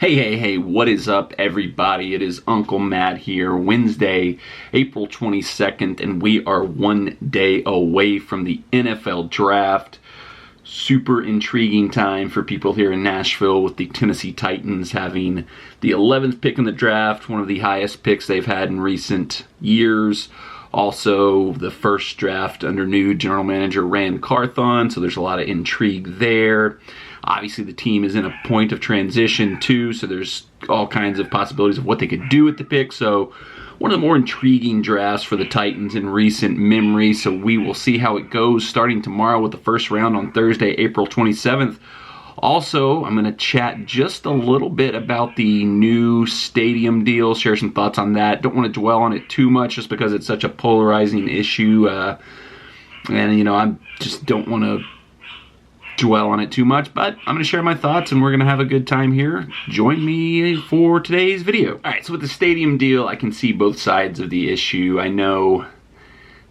Hey, what is up, everybody? It is Uncle Matt here, Wednesday, April 22nd, and we are 1 day away from the NFL Draft. Super intriguing time for people here in Nashville, with the Tennessee Titans having the 11th pick in the draft, one of the highest picks they've had in recent years. Also, the first draft under new general manager Ran Carthon, so there's a lot of intrigue there. Obviously, the team is in a point of transition, too, so there's all kinds of possibilities of what they could do with the pick. So, one of the more intriguing drafts for the Titans in recent memory. So, we will see how it goes starting tomorrow with the first round on Thursday, April 27th. Also, I'm going to chat just a little bit about the new stadium deal, share some thoughts on that. Don't want to dwell on it too much just because it's such a polarizing issue. I just don't want to dwell on it too much, but I'm going to share my thoughts and we're going to have a good time here. Join me for today's video. Alright, so with the stadium deal, I can see both sides of the issue. I know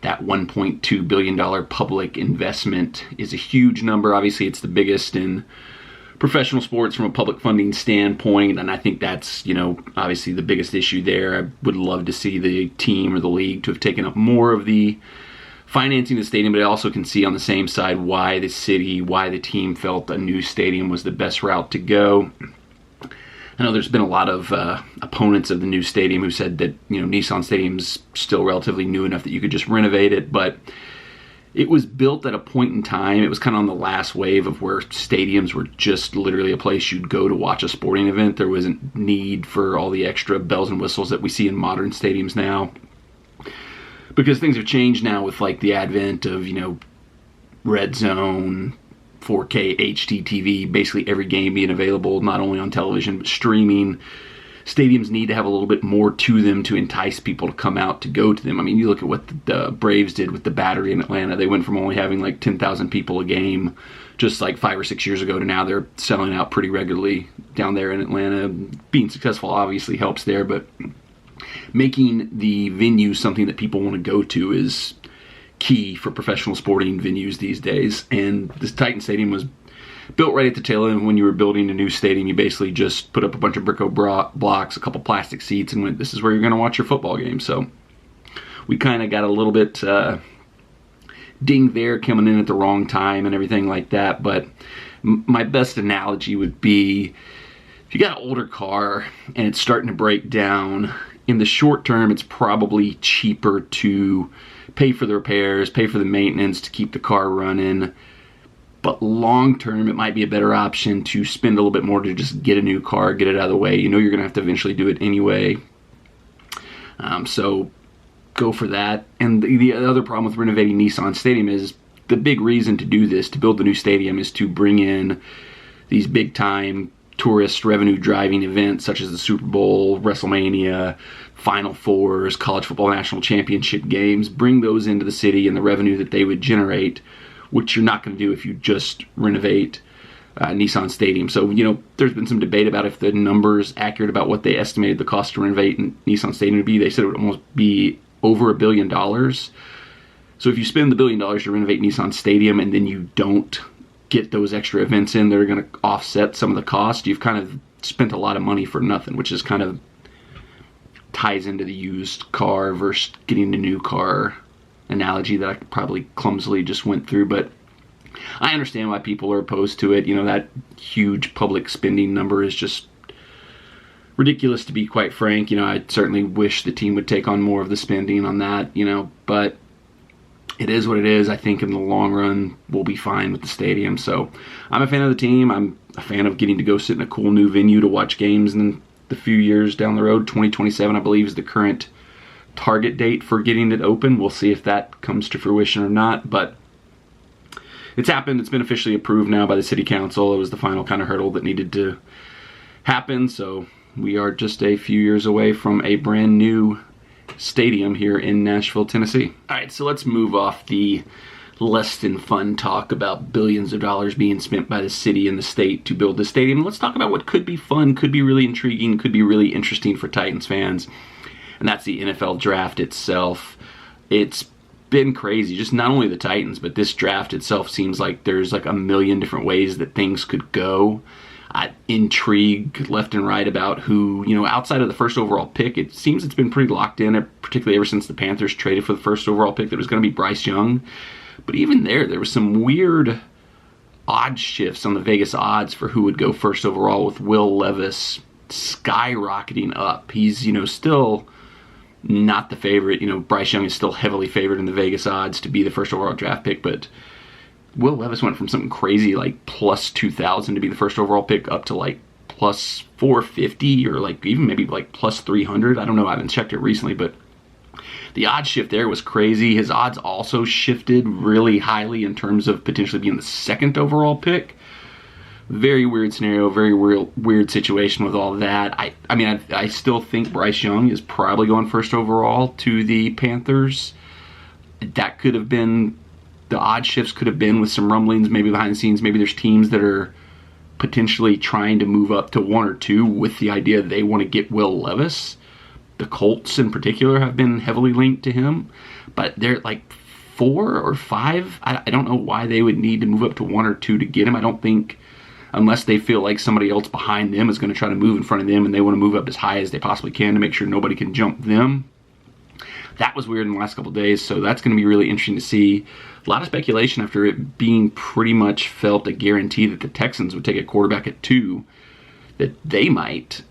that $1.2 billion public investment is a huge number. Obviously, it's the biggest in professional sports from a public funding standpoint, and I think that's, obviously the biggest issue there. I would love to see the team or the league to have taken up more of the financing the stadium, but I also can see on the same side why the city, why the team felt a new stadium was the best route to go. I know there's been a lot of opponents of the new stadium who said that, Nissan Stadium's still relatively new enough that you could just renovate it, but it was built at a point in time, it was kind of on the last wave of where stadiums were just literally a place you'd go to watch a sporting event. There wasn't need for all the extra bells and whistles that we see in modern stadiums now, because things have changed now with like the advent of, Red Zone, 4K HDTV, basically every game being available not only on television but streaming. Stadiums need to have a little bit more to them to entice people to come out to go to them. I mean, you look at what the Braves did with the Battery in Atlanta. They went from only having like 10,000 people a game just like 5 or 6 years ago to now they're selling out pretty regularly down there in Atlanta. Being successful obviously helps there, but making the venue something that people want to go to is key for professional sporting venues these days. And this Titan Stadium was built right at the tail end. When you were building a new stadium, you basically just put up a bunch of brick blocks, a couple plastic seats, and went, this is where you're going to watch your football game. So we kind of got a little bit dinged there, coming in at the wrong time and everything like that. But my best analogy would be, if you got an older car and it's starting to break down, in the short term, it's probably cheaper to pay for the repairs, pay for the maintenance to keep the car running. But long term, it might be a better option to spend a little bit more to just get a new car, get it out of the way. You're going to have to eventually do it anyway. So go for that. And the other problem with renovating Nissan Stadium is the big reason to do this, to build the new stadium, is to bring in these big time tourist revenue driving events such as the Super Bowl, WrestleMania, Final Fours, college football national championship games. Bring those into the city, and the revenue that they would generate, which you're not going to do if you just renovate Nissan Stadium. So, there's been some debate about if the number's accurate about what they estimated the cost to renovate Nissan Stadium to be. They said it would almost be over $1 billion. So if you spend the $1 billion to renovate Nissan Stadium and then you don't get those extra events in that are going to offset some of the cost, you've kind of spent a lot of money for nothing, which is kind of ties into the used car versus getting a new car analogy that I probably clumsily just went through. But I understand why people are opposed to it. That huge public spending number is just ridiculous, to be quite frank. I certainly wish the team would take on more of the spending on that, but it is what it is. I think in the long run, we'll be fine with the stadium. So I'm a fan of the team. I'm a fan of getting to go sit in a cool new venue to watch games in the few years down the road. 2027, I believe, is the current target date for getting it open. We'll see if that comes to fruition or not, but it's happened. It's been officially approved now by the city council. It was the final kind of hurdle that needed to happen. So we are just a few years away from a brand new stadium here in Nashville, Tennessee. All right, so let's move off the less than fun talk about billions of dollars being spent by the city and the state to build the stadium. Let's talk about what could be fun, could be really intriguing, could be really interesting for Titans fans, and that's the NFL draft itself. It's been crazy. Just not only the Titans, but this draft itself seems like there's like a million different ways that things could go. intrigue left and right about who, outside of the first overall pick, it seems it's been pretty locked in, particularly ever since the Panthers traded for the first overall pick, that it was going to be Bryce Young. But even there was some weird odd shifts on the Vegas odds for who would go first overall, with Will Levis skyrocketing up. He's, still not the favorite. Bryce Young is still heavily favored in the Vegas odds to be the first overall draft pick, but Will Levis went from something crazy like plus 2,000 to be the first overall pick up to like plus 450 or like even maybe like plus 300. I don't know. I haven't checked it recently, but the odds shift there was crazy. His odds also shifted really highly in terms of potentially being the second overall pick. Very weird scenario, very weird situation with all that. I still think Bryce Young is probably going first overall to the Panthers. That could have been, the odd shifts could have been with some rumblings, maybe behind the scenes. Maybe there's teams that are potentially trying to move up to 1 or 2 with the idea that they want to get Will Levis. The Colts in particular have been heavily linked to him, but they're like 4 or 5. I don't know why they would need to move up to 1 or 2 to get him. I don't think, unless they feel like somebody else behind them is going to try to move in front of them and they want to move up as high as they possibly can to make sure nobody can jump them. That was weird in the last couple of days, so that's going to be really interesting to see. A lot of speculation after it being pretty much felt a guarantee that the Texans would take a quarterback at 2, that they might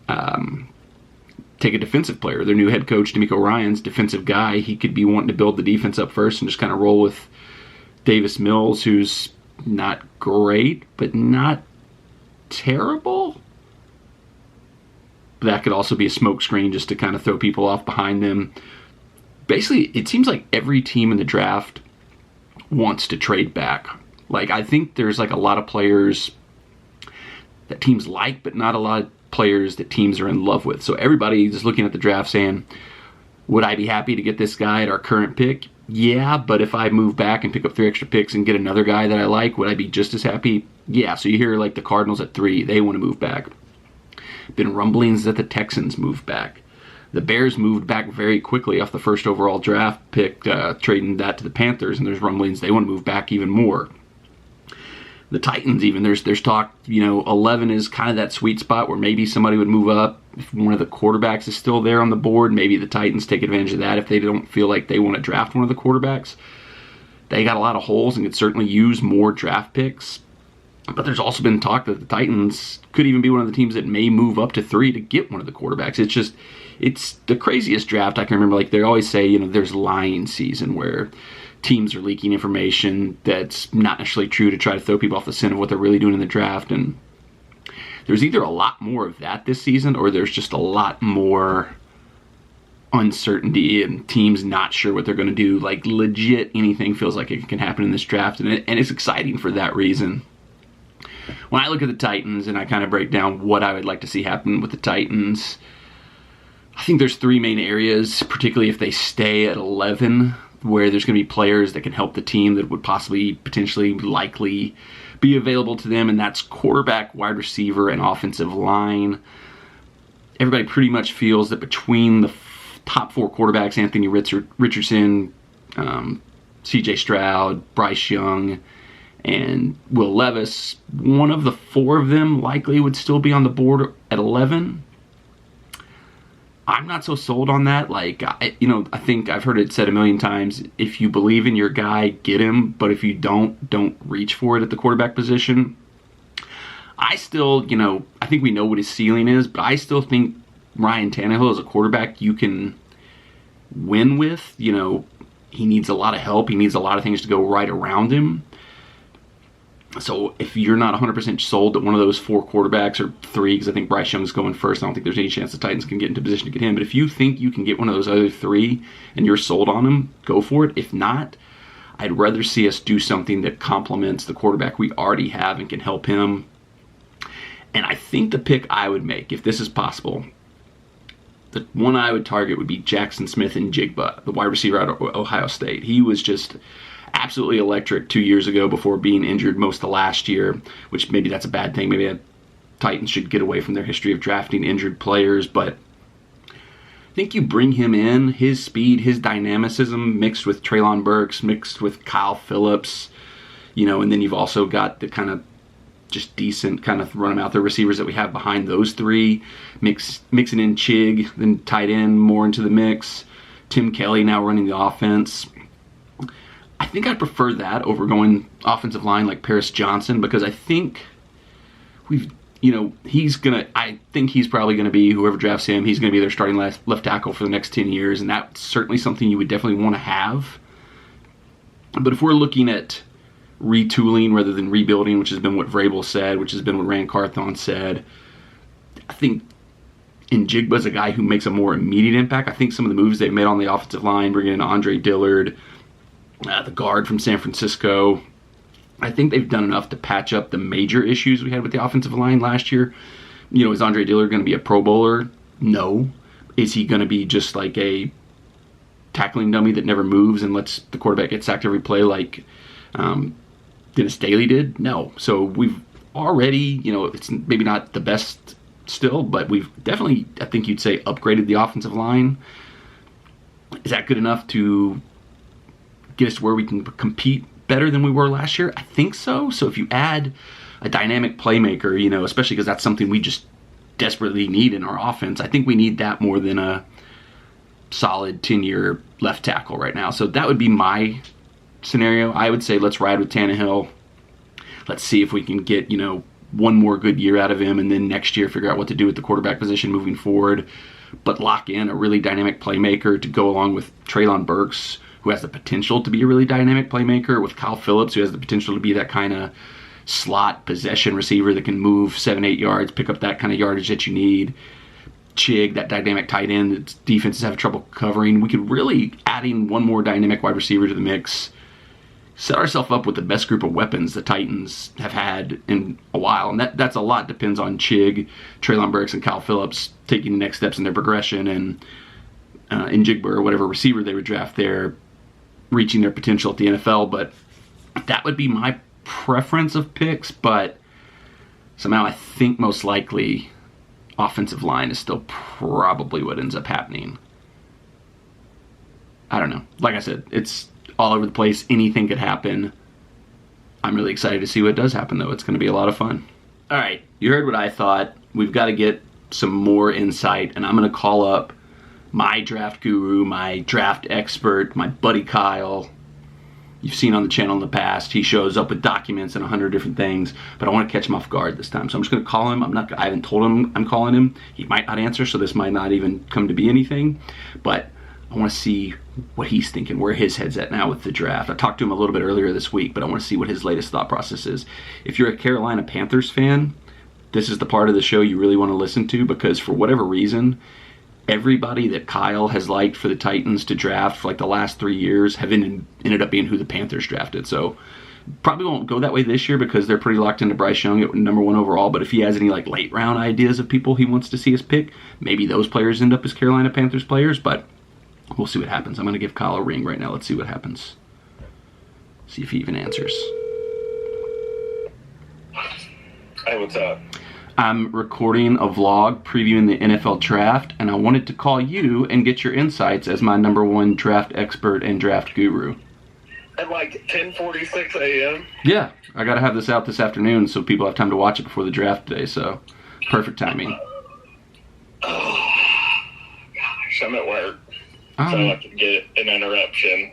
take a defensive player. Their new head coach, DeMeco Ryans, defensive guy. He could be wanting to build the defense up first and just kind of roll with Davis Mills, who's not great, but not terrible. That could also be a smokescreen just to kind of throw people off behind them. Basically, it seems like every team in the draft wants to trade back. Like, I think there's like a lot of players that teams like, but not a lot of players that teams are in love with. So everybody is looking at the draft saying, would I be happy to get this guy at our current pick? Yeah, but if I move back and pick up 3 extra picks and get another guy that I like, would I be just as happy? Yeah, so you hear like the Cardinals at 3, they want to move back. Been rumblings that the Texans moved back. The Bears moved back very quickly off the first overall draft pick, trading that to the Panthers, and there's rumblings they want to move back even more. The Titans even, there's talk, 11 is kind of that sweet spot where maybe somebody would move up. If one of the quarterbacks is still there on the board, maybe the Titans take advantage of that if they don't feel like they want to draft one of the quarterbacks. They got a lot of holes and could certainly use more draft picks. But there's also been talk that the Titans could even be one of the teams that may move up to 3 to get one of the quarterbacks. It's the craziest draft I can remember. Like they always say, there's lying season where teams are leaking information that's not necessarily true to try to throw people off the scent of what they're really doing in the draft. And there's either a lot more of that this season or there's just a lot more uncertainty and teams not sure what they're going to do. Like legit anything feels like it can happen in this draft. And it's exciting for that reason. When I look at the Titans and I kind of break down what I would like to see happen with the Titans, I think there's 3 main areas, particularly if they stay at 11, where there's going to be players that can help the team that would possibly, potentially, likely be available to them, and that's quarterback, wide receiver, and offensive line. Everybody pretty much feels that between the top 4 quarterbacks, Anthony Richardson, C.J. Stroud, Bryce Young, and Will Levis, one of the 4 of them likely would still be on the board at 11. I'm not so sold on that. Like, I think I've heard it said a million times, if you believe in your guy, get him. But if you don't reach for it at the quarterback position. I still, I think we know what his ceiling is, but I still think Ryan Tannehill is a quarterback you can win with. He needs a lot of help. He needs a lot of things to go right around him. So if you're not 100% sold that one of those 4 quarterbacks, or 3, because I think Bryce Young's going first, I don't think there's any chance the Titans can get into position to get him. But if you think you can get one of those other 3 and you're sold on him, go for it. If not, I'd rather see us do something that complements the quarterback we already have and can help him. And I think the pick I would make, if this is possible, the one I would target would be Jackson Smith and Jigba, the wide receiver out of Ohio State. He was just absolutely electric 2 years ago before being injured most of last year, which maybe that's a bad thing. Maybe the Titans should get away from their history of drafting injured players, but I think you bring him in, his speed, his dynamicism mixed with Treylon Burks, mixed with Kyle Phillips, and then you've also got the kind of just decent, kind of run them out. The receivers that we have behind those three, mixing in Chig, then tight end more into the mix. Tim Kelly now running the offense. I think I prefer that over going offensive line like Paris Johnson, because I think I think he's probably going to be, whoever drafts him, he's going to be their starting left tackle for the next 10 years, and that's certainly something you would definitely want to have. But if we're looking at retooling rather than rebuilding, which has been what Vrabel said, which has been what Rand Carthon said, I think Njigba's a guy who makes a more immediate impact. I think some of the moves they've made on the offensive line, bringing in Andre Dillard, the guard from San Francisco, I think they've done enough to patch up the major issues we had with the offensive line last year. Is Andre Dillard going to be a Pro Bowler? No. Is he going to be just like a tackling dummy that never moves and lets the quarterback get sacked every play like Dennis Daly did? No. So we've already, it's maybe not the best still, but we've definitely, I think you'd say, upgraded the offensive line. Is that good enough to get us to where we can compete better than we were last year? I think so. So if you add a dynamic playmaker, especially because that's something we just desperately need in our offense, I think we need that more than a solid 10-year left tackle right now. So that would be my scenario. I would say let's ride with Tannehill. Let's see if we can get, one more good year out of him, and then next year figure out what to do with the quarterback position moving forward. But lock in a really dynamic playmaker to go along with Treylon Burks, who has the potential to be a really dynamic playmaker, with Kyle Phillips, who has the potential to be that kind of slot possession receiver that can move 7-8 yards, pick up that kind of yardage that you need. Chig, that dynamic tight end that defenses have trouble covering. We could really, adding one more dynamic wide receiver to the mix, set ourselves up with the best group of weapons the Titans have had in a while. And that's a lot depends on Chig, Treylon Burks, and Kyle Phillips taking the next steps in their progression, and Njigba or whatever receiver they would draft there reaching their potential at the NFL. But that would be my preference of picks, but somehow I think most likely offensive line is still probably what ends up happening. I don't know. Like I said, it's all over the place. Anything could happen. I'm really excited to see what does happen, though. It's going to be a lot of fun. All right, you heard what I thought. We've got to get some more insight, and I'm going to call up my draft guru, my draft expert, my buddy Kyle. You've seen on the channel in the past. He shows up with documents and 100 different things, but I want to catch him off guard this time. So I'm just going to call him. I haven't told him I'm calling him. He might not answer, so this might not even come to be anything. But I want to see what he's thinking, where his head's at now with the draft. I talked to him a little bit earlier this week, but I want to see what his latest thought process is. If you're a Carolina Panthers fan, this is the part of the show you really want to listen to, because for whatever reason, everybody that Kyle has liked for the Titans to draft for like the last 3 years have ended up being who the Panthers drafted. So probably won't go that way this year because they're pretty locked into Bryce Young at number 1 overall. But if he has any like late round ideas of people he wants to see us pick, maybe those players end up as Carolina Panthers players. But we'll see what happens. I'm going to give Kyle a ring right now. Let's see what happens. See if he even answers. Hey, what's up? I'm recording a vlog previewing the NFL draft, and I wanted to call you and get your insights as my number 1 draft expert and draft guru. At like 10:46 a.m.? Yeah, I got to have this out this afternoon so people have time to watch it before the draft today, so perfect timing. Oh, gosh, I'm at work, so I can get an interruption.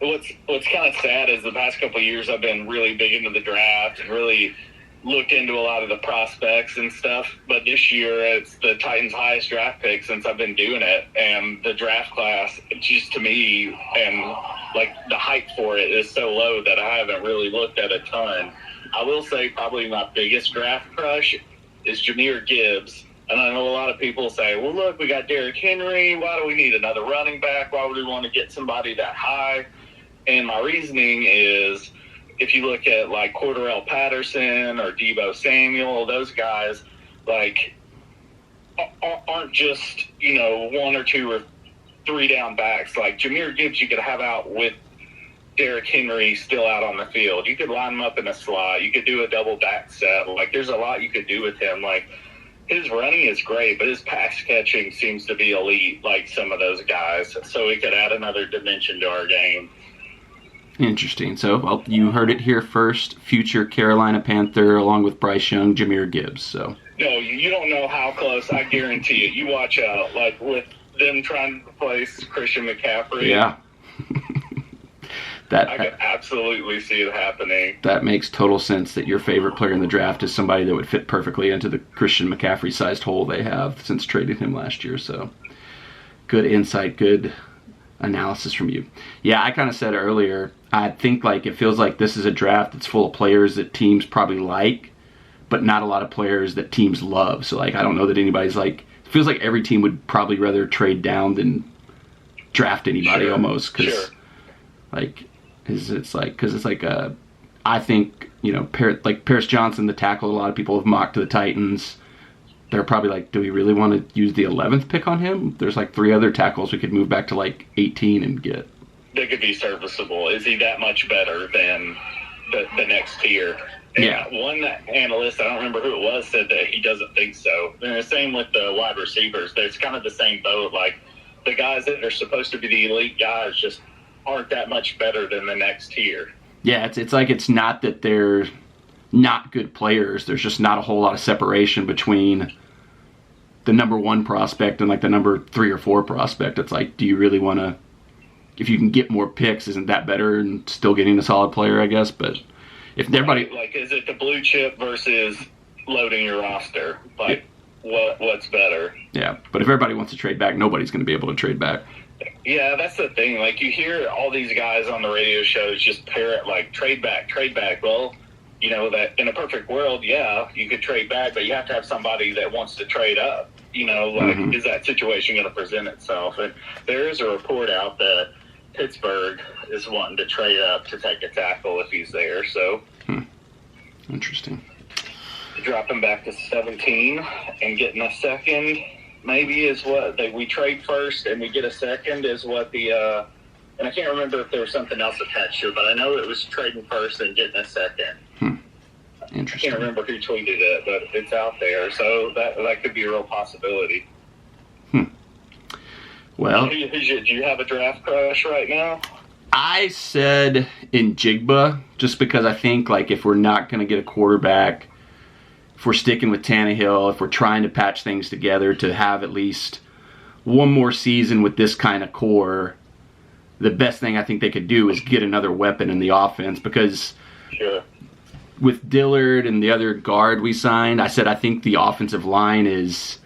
What's kind of sad is the past couple of years I've been really big into the draft and really looked into a lot of the prospects and stuff, but this year it's the Titans' highest draft pick since I've been doing it, and the draft class, just to me, and like the hype for it is so low that I haven't really looked at a ton. I will say probably my biggest draft crush is Jahmyr Gibbs, and I know a lot of people say, well, look, we got Derrick Henry, why do we need another running back? Why would we want to get somebody that high? And my reasoning is, if you look at like Cordarrelle Patterson or Deebo Samuel, those guys like aren't just, 1 or 2 or 3 down backs. Like Jahmyr Gibbs, you could have out with Derrick Henry still out on the field. You could line him up in a slot. You could do a double back set. Like there's a lot you could do with him. Like his running is great, but his pass catching seems to be elite, like some of those guys. So we could add another dimension to our game. Interesting. So, well, you heard it here first. Future Carolina Panther, along with Bryce Young, Jahmyr Gibbs. So. No, you don't know how close. I guarantee it. You watch out, like with them trying to replace Christian McCaffrey. Yeah. I can absolutely see it happening. That makes total sense that your favorite player in the draft is somebody that would fit perfectly into the Christian McCaffrey-sized hole they have since trading him last year. So, good insight, good analysis from you. Yeah, I kind of said earlier, I think like it feels like this is a draft that's full of players that teams probably like, but not a lot of players that teams love. So, like, I don't know that anybody's like, it feels like every team would probably rather trade down than draft anybody almost. Because, like, it's like I think, you know, Paris Johnson, the tackle, a lot of people have mocked to the Titans. They're probably like, do we really want to use the 11th pick on him? There's like 3 other tackles we could move back to like 18 and get. They could be serviceable. Is he that much better than the next tier? And yeah. One analyst, I don't remember who it was, said that he doesn't think so. And the same with the wide receivers. There's kind of the same boat. Like, the guys that are supposed to be the elite guys just aren't that much better than the next tier. Yeah, it's like it's not that they're not good players. There's just not a whole lot of separation between the number 1 prospect and like the number 3 or 4 prospect. It's like, do you really want to, if you can get more picks, isn't that better and still getting a solid player, I guess? But if everybody... Right, like, is it the blue chip versus loading your roster? Like, what's better? Yeah, but if everybody wants to trade back, nobody's going to be able to trade back. Yeah, that's the thing. Like, you hear all these guys on the radio shows just parrot, like, trade back. Well, you know, that in a perfect world, yeah, you could trade back, but you have to have somebody that wants to trade up. You know, like, is that situation going to present itself? And there is a report out that Pittsburgh is wanting to trade up to take a tackle if he's there. So, Interesting. Dropping back to 17 and getting a second maybe is what we trade first and we get a second is what the and I can't remember if there was something else attached to it, but I know it was trading first and getting a second. Interesting. I can't remember who tweeted it, but it's out there, so that could be a real possibility. Well, do you have a draft crush right now? I said Njigba just because I think like if we're not going to get a quarterback, if we're sticking with Tannehill, if we're trying to patch things together to have at least one more season with this kind of core, the best thing I think they could do is get another weapon in the offense because with Dillard and the other guard we signed, I said I think the offensive line is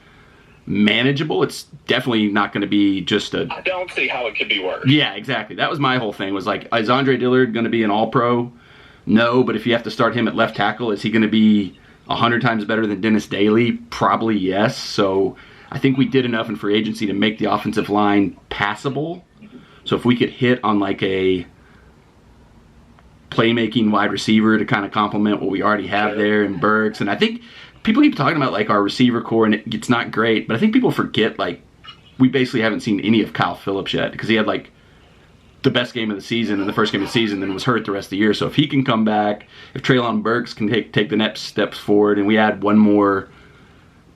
manageable. It's definitely not going to be just a... I don't see how it could be worse. Yeah, exactly. That was my whole thing was like, is Andre Dillard going to be an all-pro? No, but if you have to start him at left tackle, is he going to be 100 times better than Dennis Daly? Probably yes. So I think we did enough in free agency to make the offensive line passable. So if we could hit on like a playmaking wide receiver to kind of complement what we already have there in Burks. And I think people keep talking about like our receiver core and it's not great, but I think people forget like we basically haven't seen any of Kyle Phillips yet because he had like the best game of the season in the first game of the season and was hurt the rest of the year. So if he can come back, if Treylon Burks can take the next steps forward and we add one more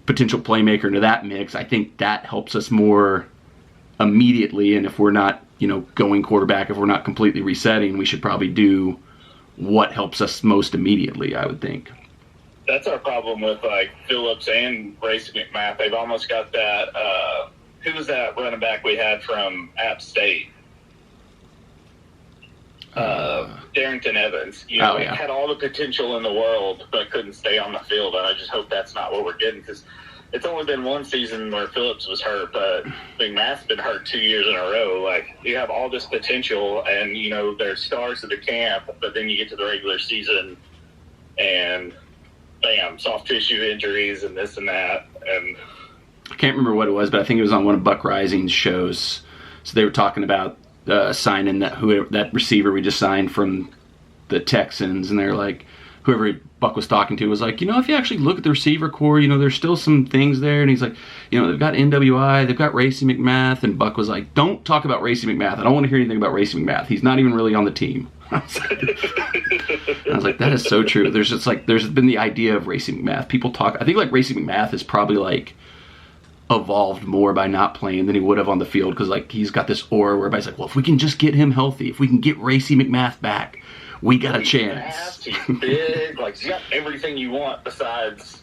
potential playmaker into that mix, I think that helps us more immediately. And if we're not, going quarterback, if we're not completely resetting, we should probably do what helps us most immediately, I would think. That's our problem with like Phillips and Racing McMath. They've almost got that. Who was that running back we had from App State? Darrington Evans. Had all the potential in the world, but couldn't stay on the field. And I just hope that's not what we're getting because it's only been one season where Phillips was hurt, but McMath's been hurt 2 years in a row. Like, you have all this potential, and, they're stars of the camp, but then you get to the regular season, and bam, soft tissue injuries and this and that. And I can't remember what it was, but I think it was on one of Buck Rising's shows. So they were talking about signing that receiver we just signed from the Texans, and they're like, whoever Buck was talking to was like, if you actually look at the receiver core, there's still some things there. And he's like, they've got NWI, they've got Racing McMath. And Buck was like, don't talk about Racing McMath. I don't want to hear anything about Racing McMath. He's not even really on the team. I was like, that is so true. There's been the idea of Racing McMath. People talk, I think like Racing McMath is probably like evolved more by not playing than he would have on the field, because like he's got this aura where everybody's like, well, if we can just get him healthy, if we can get Racy McMath back, we got a chance. Fast, he's big, like he's got everything you want besides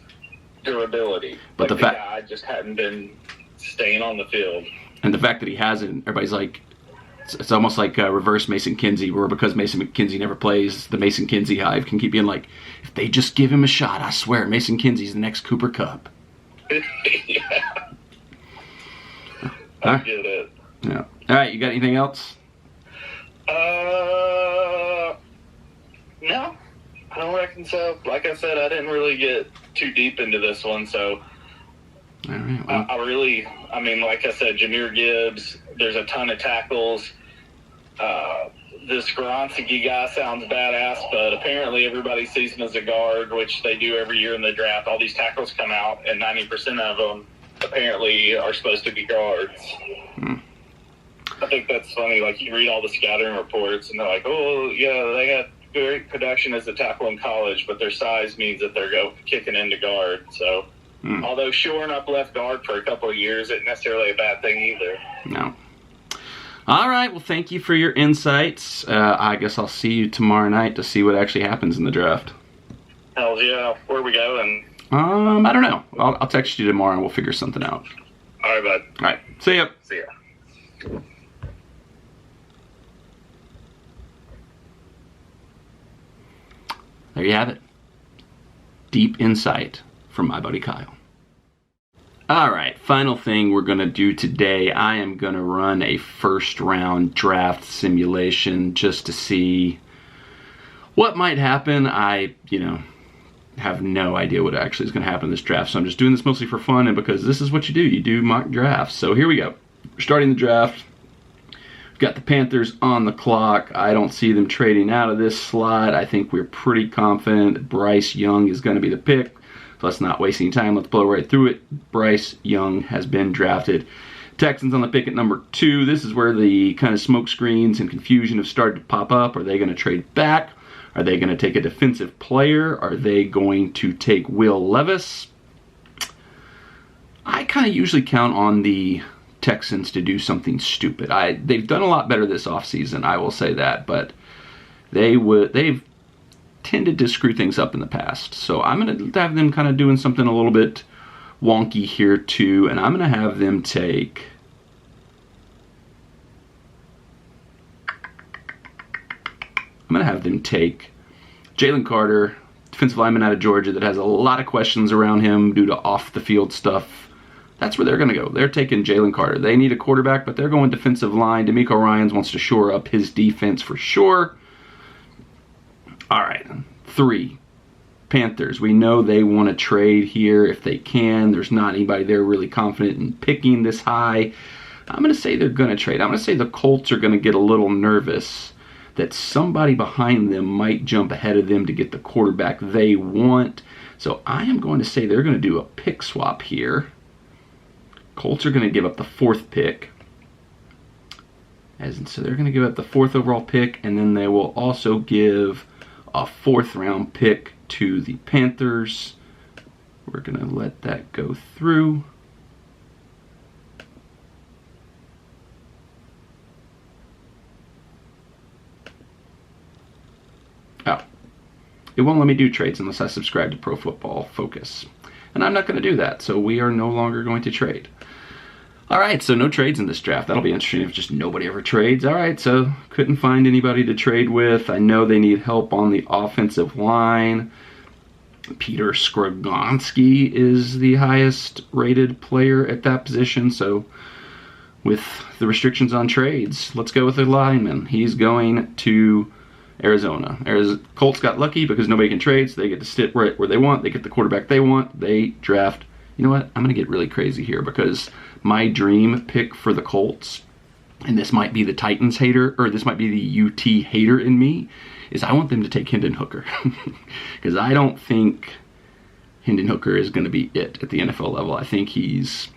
durability. But like the fact guy just hadn't been staying on the field, and the fact that he hasn't, everybody's like, it's almost like reverse Mason Kinsey, where because Mason Kinsey never plays, the Mason Kinsey hive can keep being like, if they just give him a shot, I swear Mason Kinsey's the next Cooper Kupp. Yeah. I get it. Yeah. All right, you got anything else? No, I don't reckon so. Like I said, I didn't really get too deep into this one, so all right. Well. I mean, like I said, Jahmyr Gibbs, there's a ton of tackles. This Garansky guy sounds badass, but apparently everybody sees him as a guard, which they do every year in the draft. All these tackles come out, and 90% of them apparently are supposed to be guards. I think that's funny. Like, you read all the scouting reports, and they're like, oh, yeah, they got great production as a tackle in college, but their size means that they're kicking into guard. So, although shoring up left guard for a couple of years isn't necessarily a bad thing either. No. All right. Well, thank you for your insights. I guess I'll see you tomorrow night to see what actually happens in the draft. Hell yeah. Where are we going? I don't know. I'll text you tomorrow and we'll figure something out. All right, bud. All right. See ya. See ya. There you have it. Deep insight from my buddy Kyle. All right, final thing we're going to do today, I am going to run a first round draft simulation just to see what might happen. I, have no idea what actually is going to happen in this draft, so I'm just doing this mostly for fun and because this is what you do. You do mock drafts. So here we go. We're starting the draft. We've got the Panthers on the clock. I don't see them trading out of this slot. I think we're pretty confident that Bryce Young is going to be the pick. So let's not waste any time. Let's blow right through it. Bryce Young has been drafted. Texans on the pick at number 2. This is where the kind of smoke screens and confusion have started to pop up. Are they going to trade back? Are they going to take a defensive player? Are they going to take Will Levis? I kind of usually count on the Texans to do something stupid. They've done a lot better this offseason, I will say that, but they've tended to screw things up in the past. So I'm going to have them kind of doing something a little bit wonky here too, and I'm going to have them take Jalen Carter, defensive lineman out of Georgia that has a lot of questions around him due to off-the-field stuff. That's where they're going to go. They're taking Jalen Carter. They need a quarterback, but they're going defensive line. D'Amico Ryans wants to shore up his defense for sure. All right, 3, Panthers. We know they want to trade here if they can. There's not anybody there really confident in picking this high. I'm going to say they're going to trade. I'm going to say the Colts are going to get a little nervous that somebody behind them might jump ahead of them to get the quarterback they want. So I am going to say they're going to do a pick swap here. Colts are going to give up the 4th pick. So they're going to give up the 4th overall pick, and then they will also give a 4th round pick to the Panthers. We're going to let that go through. Oh, it won't let me do trades unless I subscribe to Pro Football Focus. And I'm not going to do that, so we are no longer going to trade. All right, so no trades in this draft. That'll be interesting if just nobody ever trades. All right, so couldn't find anybody to trade with. I know they need help on the offensive line. Peter Skrgonski is the highest rated player at that position, so with the restrictions on trades, let's go with the lineman. He's going to Arizona. Colts got lucky because nobody can trade, so they get to sit right where they want. They get the quarterback they want. They draft. You know what? I'm going to get really crazy here because my dream pick for the Colts, and this might be the Titans hater, or this might be the UT hater in me, is I want them to take Hendon Hooker. Because I don't think Hendon Hooker is going to be it at the NFL level. I think he's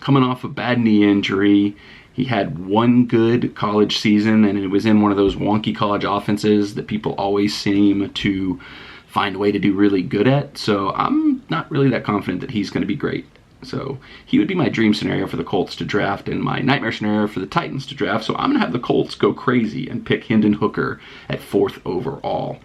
coming off a bad knee injury. He had one good college season, and it was in one of those wonky college offenses that people always seem to find a way to do really good at. So I'm not really that confident that he's going to be great So he would be my dream scenario for the Colts to draft and my nightmare scenario for the Titans to draft. So I'm going to have the Colts go crazy and pick Hendon Hooker at 4th overall.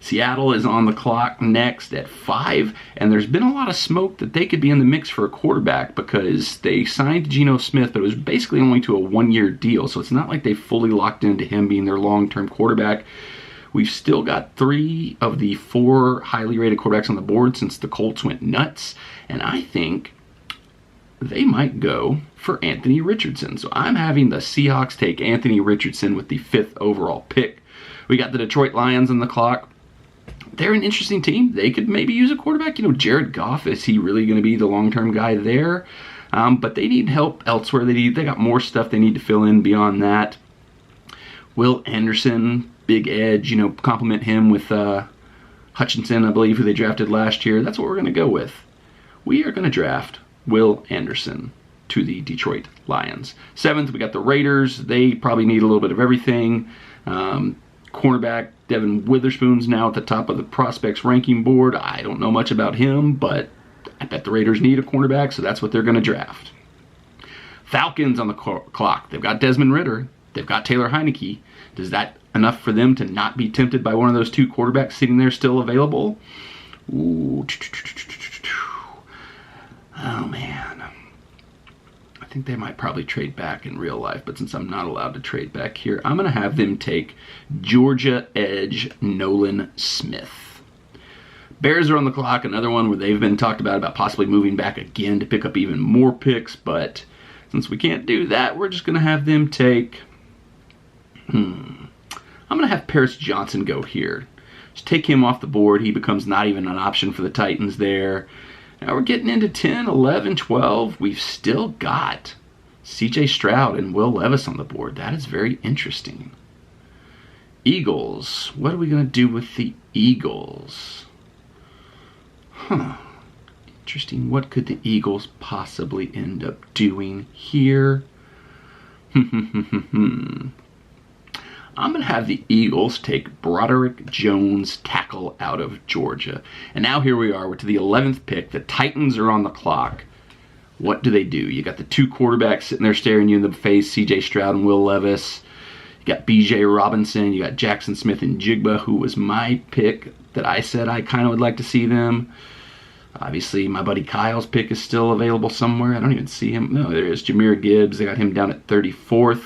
Seattle is on the clock next at 5, and there's been a lot of smoke that they could be in the mix for a quarterback because they signed Geno Smith, but it was basically only to a 1-year deal. So it's not like they fully locked into him being their long-term quarterback. We've still got 3 of the 4 highly rated quarterbacks on the board since the Colts went nuts. And I think they might go for Anthony Richardson. So I'm having the Seahawks take Anthony Richardson with the 5th overall pick. We got the Detroit Lions on the clock. They're an interesting team. They could maybe use a quarterback. You know, Jared Goff, is he really going to be the long-term guy there? But they need help elsewhere. They got more stuff they need to fill in beyond that. Will Anderson, big edge, you know, complement him with Hutchinson, I believe, who they drafted last year. That's what we're going to go with. We are going to draft Will Anderson to the Detroit Lions. 7th, we got the Raiders. They probably need a little bit of everything. Cornerback Devin Witherspoon's now at the top of the prospects ranking board. I don't know much about him, but I bet the Raiders need a cornerback, so that's what they're going to draft. Falcons on the clock. They've got Desmond Ridder. They've got Taylor Heineke. Is that enough for them to not be tempted by one of those 2 quarterbacks sitting there still available? Ooh. Oh, man. I think they might probably trade back in real life, but since I'm not allowed to trade back here, I'm going to have them take Georgia edge Nolan Smith. Bears are on the clock, another one where they've been talked about possibly moving back again to pick up even more picks, but since we can't do that, we're just going to have them take... I'm going to have Paris Johnson go here. Just take him off the board. He becomes not even an option for the Titans there. Now we're getting into 10, 11, 12. We've still got C.J. Stroud and Will Levis on the board. That is very interesting. Eagles. What are we going to do with the Eagles? Interesting. What could the Eagles possibly end up doing here? I'm going to have the Eagles take Broderick Jones, tackle out of Georgia. And now here we are. We're to the 11th pick. The Titans are on the clock. What do? You got the 2 quarterbacks sitting there staring you in the face, C.J. Stroud and Will Levis. You got B.J. Robinson. You got Jackson Smith and Jigba, who was my pick that I said I kind of would like to see them. Obviously, my buddy Kyle's pick is still available somewhere. I don't even see him. No, there is Jahmyr Gibbs. They got him down at 34th.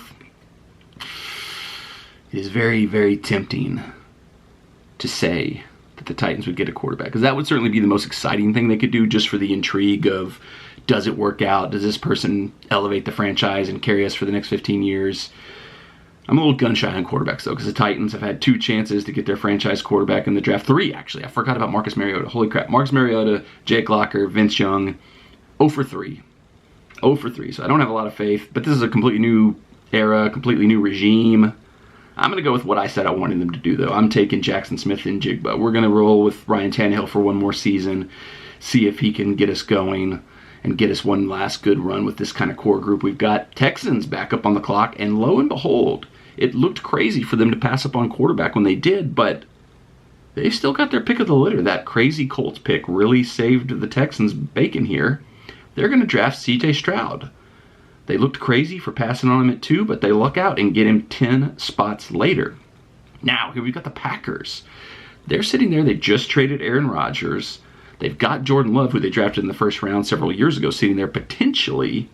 It is very, very tempting to say that the Titans would get a quarterback, because that would certainly be the most exciting thing they could do, just for the intrigue of, does it work out? Does this person elevate the franchise and carry us for the next 15 years? I'm a little gun-shy on quarterbacks, though, because the Titans have had 2 chances to get their franchise quarterback in the draft. 3, actually. I forgot about Marcus Mariota. Holy crap. Marcus Mariota, Jake Locker, Vince Young. 0 for 3. 0 for 3. So I don't have a lot of faith, but this is a completely new era, completely new regime. I'm going to go with what I said I wanted them to do, though. I'm taking Jackson Smith and Jigba. We're going to roll with Ryan Tannehill for one more season, see if he can get us going and get us one last good run with this kind of core group. We've got Texans back up on the clock, and lo and behold, it looked crazy for them to pass up on quarterback when they did, but they've still got their pick of the litter. That crazy Colts pick really saved the Texans bacon here. They're going to draft C.J. Stroud. They looked crazy for passing on him at 2, but they luck out and get him 10 spots later. Now, here we've got the Packers. They're sitting there. They just traded Aaron Rodgers. They've got Jordan Love, who they drafted in the first round several years ago, sitting there potentially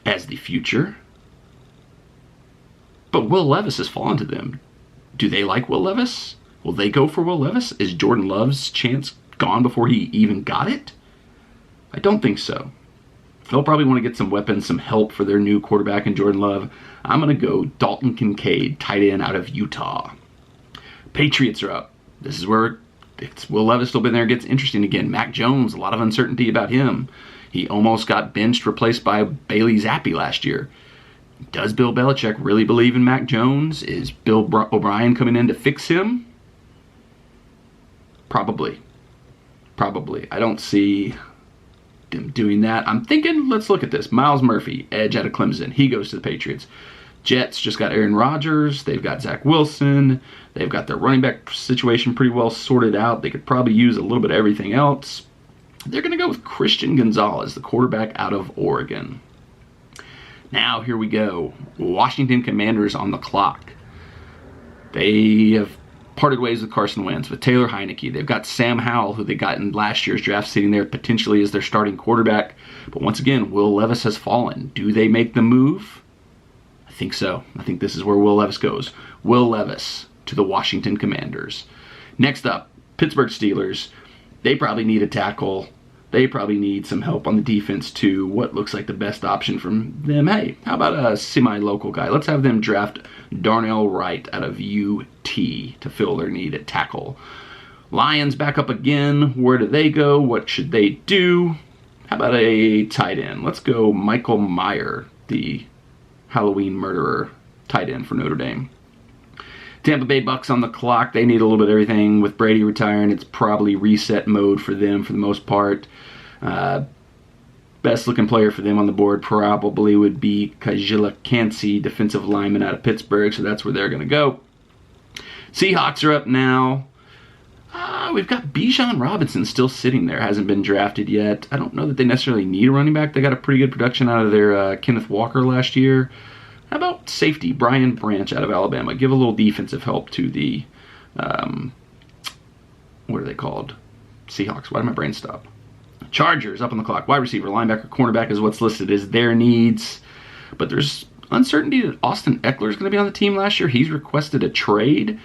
as the future. But Will Levis has fallen to them. Do they like Will Levis? Will they go for Will Levis? Is Jordan Love's chance gone before he even got it? I don't think so. They'll probably want to get some weapons, some help for their new quarterback in Jordan Love. I'm going to go Dalton Kincaid, tight end out of Utah. Patriots are up. This is where Will Levis still been there. It gets interesting again. Mac Jones, a lot of uncertainty about him. He almost got benched, replaced by Bailey Zappi last year. Does Bill Belichick really believe in Mac Jones? Is Bill O'Brien coming in to fix him? Probably. I don't see them doing that. I'm thinking, let's look at this. Miles Murphy, edge out of Clemson. He goes to the Patriots. Jets just got Aaron Rodgers. They've got Zach Wilson. They've got their running back situation pretty well sorted out. They could probably use a little bit of everything else. They're going to go with Christian Gonzalez, the quarterback out of Oregon. Now, here we go. Washington Commanders on the clock. They have parted ways with Carson Wentz, with Taylor Heineke. They've got Sam Howell, who they got in last year's draft, sitting there potentially as their starting quarterback. But once again, Will Levis has fallen. Do they make the move? I think so. I think this is where Will Levis goes. Will Levis to the Washington Commanders. Next up, Pittsburgh Steelers. They probably need a tackle. They probably need some help on the defense too. What looks like the best option from them? Hey, how about a semi-local guy? Let's have them draft Darnell Wright out of UT to fill their need at tackle. Lions back up again. Where do they go? What should they do? How about a tight end? Let's go Michael Mayer, the Halloween murderer tight end for Notre Dame. Tampa Bay Bucks on the clock. They need a little bit of everything. With Brady retiring, it's probably reset mode for them for the most part. Best looking player for them on the board probably would be Kajila Kancey, defensive lineman out of Pittsburgh, so that's where they're going to go. Seahawks are up now. We've got Bijan Robinson still sitting there, hasn't been drafted yet. I don't know that they necessarily need a running back. They got a pretty good production out of their Kenneth Walker last year. How about safety, Brian Branch out of Alabama? Give a little defensive help to the, what are they called? Seahawks. Why did my brain stop? Chargers up on the clock. Wide receiver, linebacker, cornerback is what's listed as their needs. But there's uncertainty that Austin Eckler is going to be on the team last year. He's requested a trade.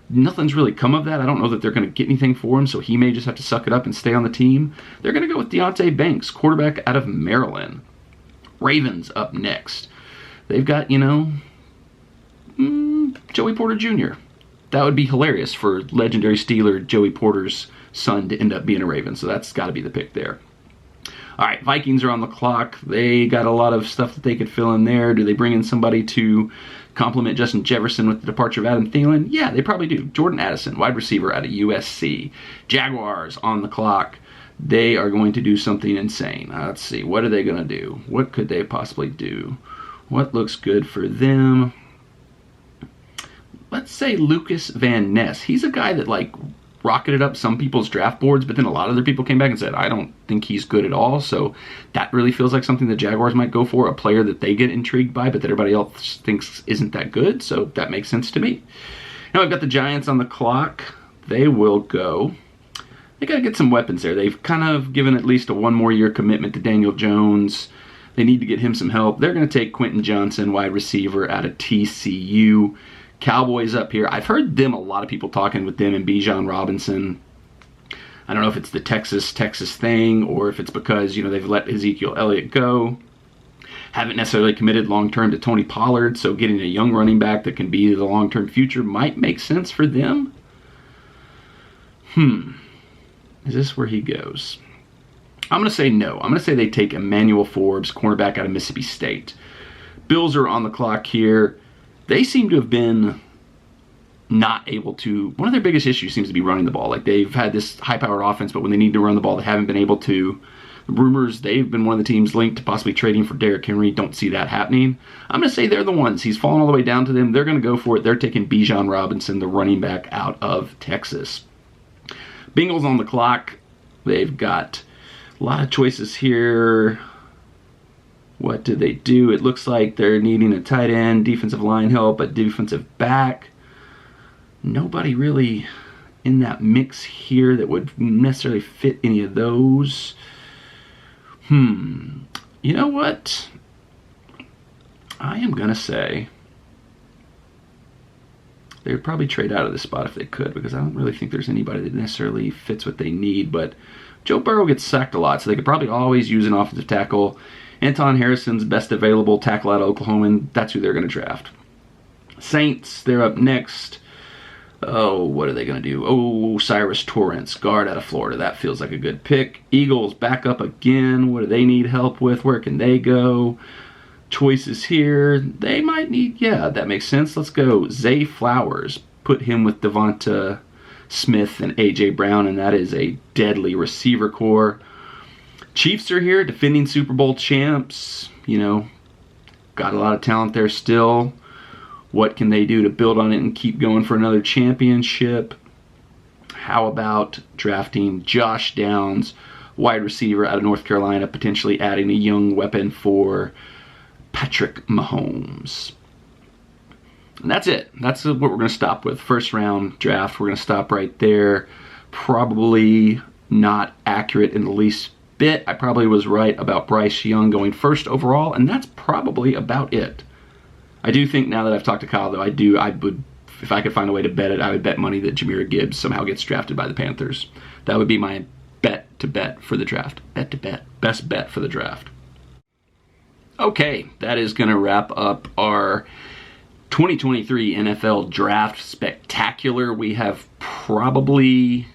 Nothing's really come of that. I don't know that they're going to get anything for him, so he may just have to suck it up and stay on the team. They're going to go with Deonte Banks, quarterback out of Maryland. Ravens up next. They've got, Joey Porter Jr. That would be hilarious for legendary Steeler Joey Porter's son to end up being a Raven, so that's got to be the pick there. All right, Vikings are on the clock. They got a lot of stuff that they could fill in there. Do they bring in somebody to complement Justin Jefferson with the departure of Adam Thielen? Yeah, they probably do. Jordan Addison, wide receiver out of USC. Jaguars on the clock. They are going to do something insane. Let's see. What are they going to do? What could they possibly do? What looks good for them? Let's say Lucas Van Ness. He's a guy that, rocketed up some people's draft boards, but then a lot of other people came back and said, I don't think he's good at all. So that really feels like something the Jaguars might go for, a player that they get intrigued by, but that everybody else thinks isn't that good. So that makes sense to me. Now I've got the Giants on the clock. They will go. They got to get some weapons there. They've kind of given at least a one more year commitment to Daniel Jones. They need to get him some help. They're going to take Quentin Johnson, wide receiver out of TCU. Cowboys up here. I've heard them, a lot of people talking with them and Bijan Robinson. I don't know if it's the Texas thing or if it's because, they've let Ezekiel Elliott go. Haven't necessarily committed long-term to Tony Pollard, so getting a young running back that can be the long-term future might make sense for them. Is this where he goes? I'm going to say no. I'm going to say they take Emmanuel Forbes, cornerback out of Mississippi State. Bills are on the clock here. They seem to have been not able to. One of their biggest issues seems to be running the ball. They've had this high-powered offense, but when they need to run the ball, they haven't been able to. The rumors, they've been one of the teams linked to possibly trading for Derrick Henry. Don't see that happening. I'm going to say they're the ones. He's fallen all the way down to them. They're going to go for it. They're taking Bijan Robinson, the running back out of Texas. Bengals on the clock. They've got a lot of choices here. What do they do? It looks like they're needing a tight end, defensive line help, a defensive back. Nobody really in that mix here that would necessarily fit any of those. You know what? I am going to say they would probably trade out of this spot if they could, because I don't really think there's anybody that necessarily fits what they need. But Joe Burrow gets sacked a lot, so they could probably always use an offensive tackle. Anton Harrison's best available tackle out of Oklahoma, and that's who they're going to draft. Saints, they're up next. Oh, what are they going to do? Oh, Cyrus Torrance, guard out of Florida. That feels like a good pick. Eagles back up again. What do they need help with? Where can they go? Choices here. They might need, yeah, that makes sense. Let's go Zay Flowers. Put him with Devonta Smith and A.J. Brown, and that is a deadly receiver core. Chiefs are here, defending Super Bowl champs. Got a lot of talent there still. What can they do to build on it and keep going for another championship? How about drafting Josh Downs, wide receiver out of North Carolina, potentially adding a young weapon for Patrick Mahomes. And that's it. That's what we're going to stop with. First round draft, we're going to stop right there. Probably not accurate in the least bit. I probably was right about Bryce Young going first overall, and that's probably about it. I do think now that I've talked to Kyle, though, I would, if I could find a way to bet it, I would bet money that Jahmyr Gibbs somehow gets drafted by the Panthers. That would be my bet for the draft. Best bet for the draft. Okay, that is going to wrap up our 2023 NFL Draft Spectacular. We have probably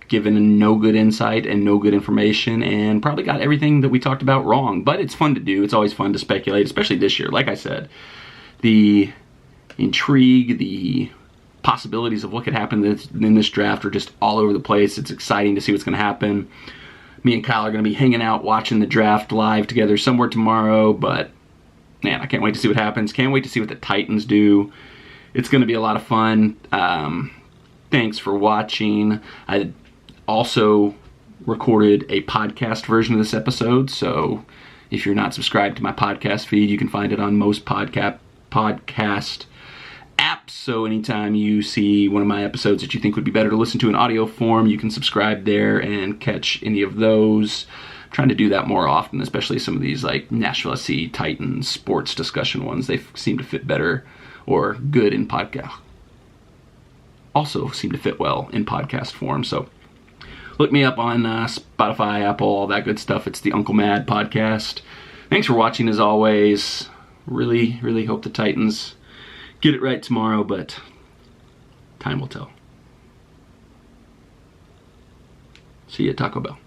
given no good insight and no good information and probably got everything that we talked about wrong. But it's fun to do. It's always fun to speculate, especially this year. Like I said, the intrigue, the possibilities of what could happen in this draft are just all over the place. It's exciting to see what's going to happen. Me and Kyle are going to be hanging out watching the draft live together somewhere tomorrow, but man, I can't wait to see what happens. Can't wait to see what the Titans do. It's going to be a lot of fun. Thanks for watching. I also recorded a podcast version of this episode, so if you're not subscribed to my podcast feed, you can find it on most podcast apps. So anytime you see one of my episodes that you think would be better to listen to in audio form, you can subscribe there and catch any of those. I'm trying to do that more often, especially some of these like Nashville SC Titans sports discussion ones. They seem to fit better or good in podcast. Also seem to fit well in podcast form. So look me up on Spotify, Apple, all that good stuff. It's the Uncle Mad podcast. Thanks for watching as always. Really, really hope the Titans get it right tomorrow, but time will tell. See you at Taco Bell.